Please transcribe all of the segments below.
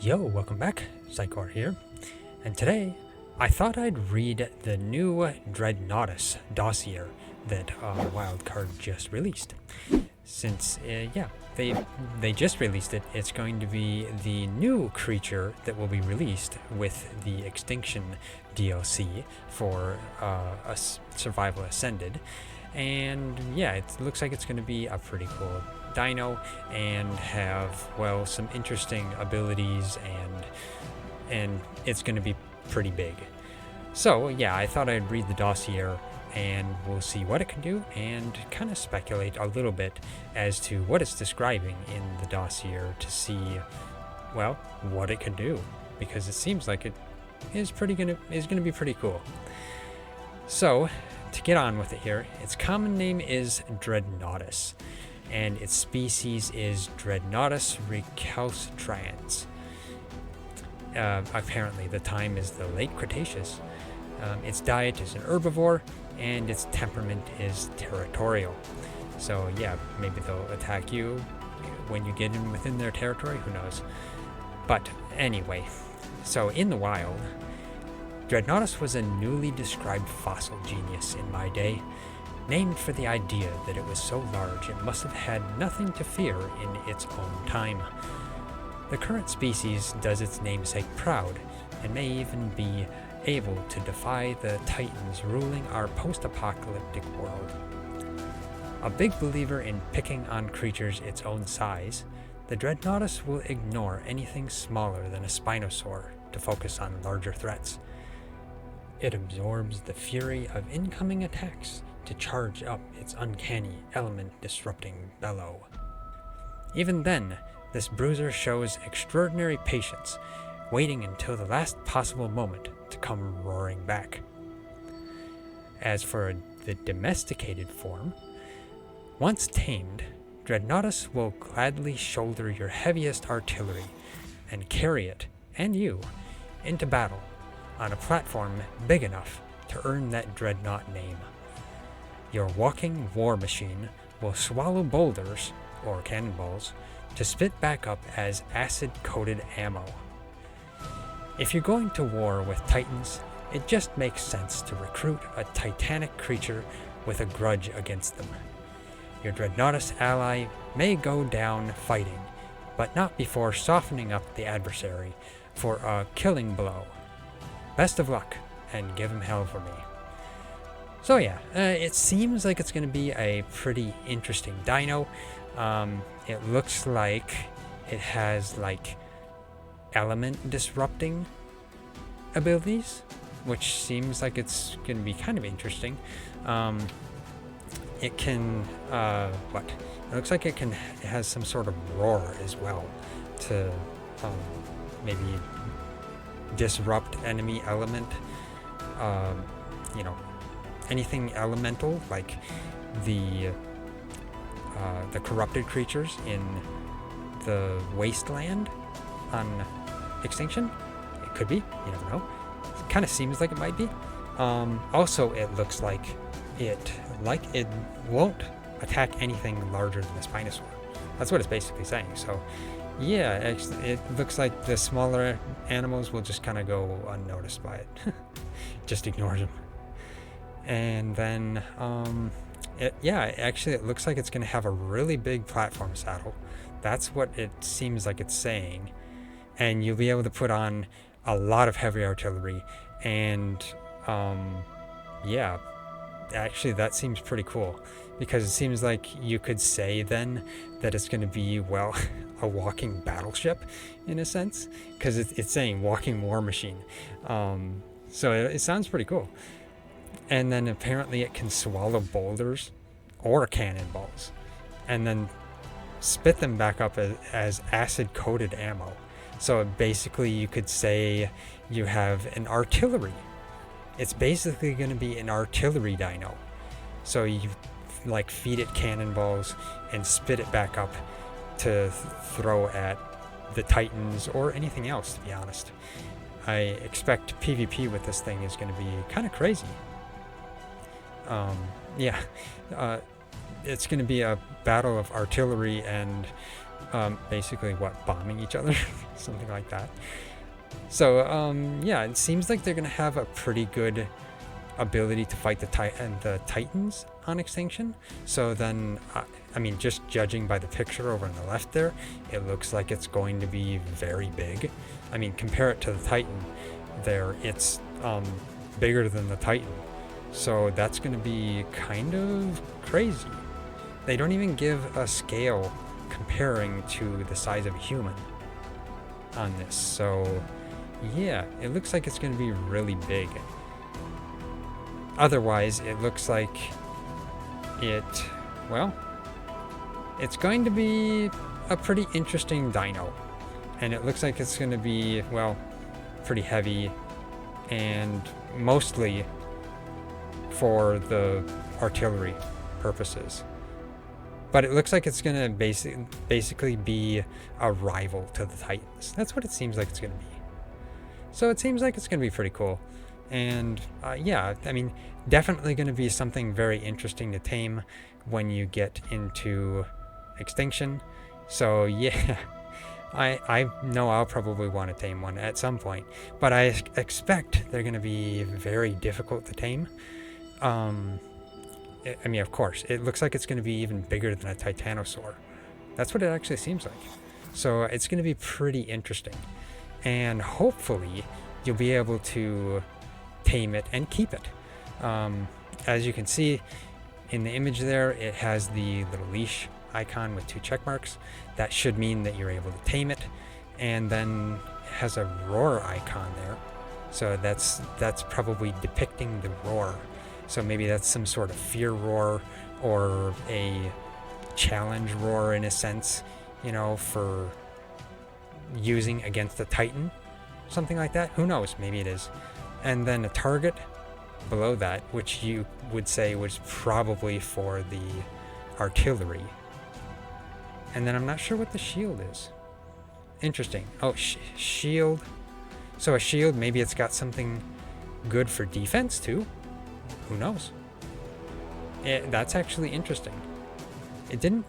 Yo, welcome back, Psychor here, and today I thought I'd read the new Dreadnoughtus Dossier that Wildcard just released. Since, they just released it, it's going to be the new creature that will be released with the Extinction DLC for Survival Ascended. And yeah, it looks like it's going to be a pretty cool dino and have, well, some interesting abilities, and it's going to be pretty big. So yeah, I thought I'd read the dossier and we'll see what it can do and kind of speculate a little bit as to what it's describing in the dossier to see, well, what it can do, because it seems like it is going to be pretty cool. So to get on with it here, its common name is Dreadnaughtus, and its species is Dreadnaughtus recalcitrans. Apparently the time is the late Cretaceous. Its diet is an herbivore, and its temperament is territorial. So yeah, maybe they'll attack you when you get in within their territory, who knows. But anyway, so in the wild, Dreadnaughtus was a newly described fossil genius in my day, named for the idea that it was so large it must have had nothing to fear in its own time. The current species does its namesake proud, and may even be able to defy the titans ruling our post-apocalyptic world. A big believer in picking on creatures its own size, the Dreadnaughtus will ignore anything smaller than a Spinosaur to focus on larger threats. It absorbs the fury of incoming attacks to charge up its uncanny element-disrupting bellow. Even then, this bruiser shows extraordinary patience, waiting until the last possible moment to come roaring back. As for the domesticated form, once tamed, Dreadnaughtus will gladly shoulder your heaviest artillery and carry it, and you, into battle on a platform big enough to earn that Dreadnought name. Your walking war machine will swallow boulders, or cannonballs, to spit back up as acid-coated ammo. If you're going to war with titans, it just makes sense to recruit a titanic creature with a grudge against them. Your Dreadnaughtus ally may go down fighting, but not before softening up the adversary for a killing blow. Best of luck, and give him hell for me. So yeah, it seems like it's going to be a pretty interesting dino. It looks like it has like element disrupting abilities, which seems like it's going to be kind of interesting. It can, It looks like it has some sort of roar as well to maybe disrupt enemy element. Anything elemental, like the corrupted creatures in the wasteland on Extinction. It could be, you never know. It kind of seems like it might be. Also, it looks like it won't attack anything larger than a Spinosaur. That's what it's basically saying. So yeah, it looks like the smaller animals will just kind of go unnoticed by it. Just ignores them. And then, it looks like it's going to have a really big platform saddle. That's what it seems like it's saying. And you'll be able to put on a lot of heavy artillery. And, actually that seems pretty cool. Because it seems like you could say then that it's going to be, well, a walking battleship in a sense. Because it's saying walking war machine. So it sounds pretty cool. And then apparently it can swallow boulders or cannonballs and then spit them back up as acid-coated ammo. So basically you could say you have an artillery. It's basically going to be an artillery dino. So you feed it cannonballs and spit it back up to throw at the titans or anything else, to be honest. I expect PvP with this thing is going to be kind of crazy. It's going to be a battle of artillery and basically what, bombing each other, something like that. So yeah, it seems like they're gonna have a pretty good ability to fight the Titans on Extinction. So then, I mean, just judging by the picture over on the left there, it looks like it's going to be very big. I mean, compare it to the Titan there, it's bigger than the Titan. So that's going to be kind of crazy. They don't even give a scale comparing to the size of a human on this. So yeah, it looks like it's going to be really big. Otherwise, it looks like well, it's going to be a pretty interesting dino. And it looks like it's going to be, well, pretty heavy and mostly for the artillery purposes. But it looks like it's going to basically be a rival to the Titans. That's what it seems like it's going to be. So it seems like it's going to be pretty cool. And yeah, I mean, definitely going to be something very interesting to tame when you get into Extinction. So yeah, I know I'll probably want to tame one at some point, but I expect they're going to be very difficult to tame. I mean, of course, it looks like it's going to be even bigger than a Titanosaur. That's what it actually seems like. So it's going to be pretty interesting. And hopefully you'll be able to tame it and keep it. As you can see in the image there, it has the little leash icon with 2 check marks. That should mean that you're able to tame it. And then it has a roar icon there. So that's probably depicting the roar. So maybe that's some sort of fear roar or a challenge roar in a sense, you know, for using against a Titan, something like that. Who knows? Maybe it is. And then a target below that, which you would say was probably for the artillery. And then I'm not sure what the shield is. Interesting. Oh, shield. So a shield, maybe it's got something good for defense too. Who knows? That's actually interesting. It didn't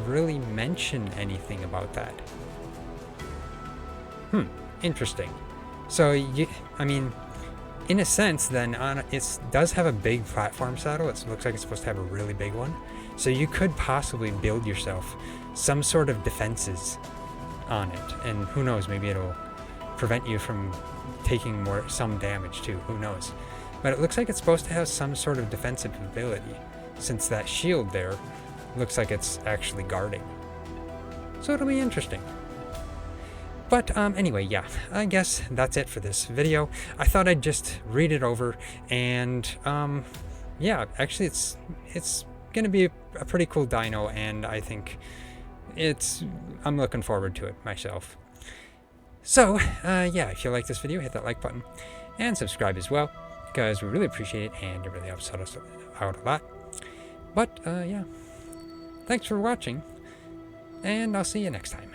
really mention anything about that. Interesting. So I mean, in a sense, then it does have a big platform saddle. It looks like it's supposed to have a really big one. So you could possibly build yourself some sort of defenses on it, and who knows? Maybe it'll prevent you from taking some damage too. Who knows? But it looks like it's supposed to have some sort of defensive ability, since that shield there looks like it's actually guarding. So it'll be interesting. But anyway, yeah, I guess that's it for this video. I thought I'd just read it over, and yeah, actually it's gonna be a pretty cool dino, and I think I'm looking forward to it myself. So yeah, if you like this video, hit that like button and subscribe as well, because we really appreciate it and it really helps us out a lot. But yeah, thanks for watching, and I'll see you next time.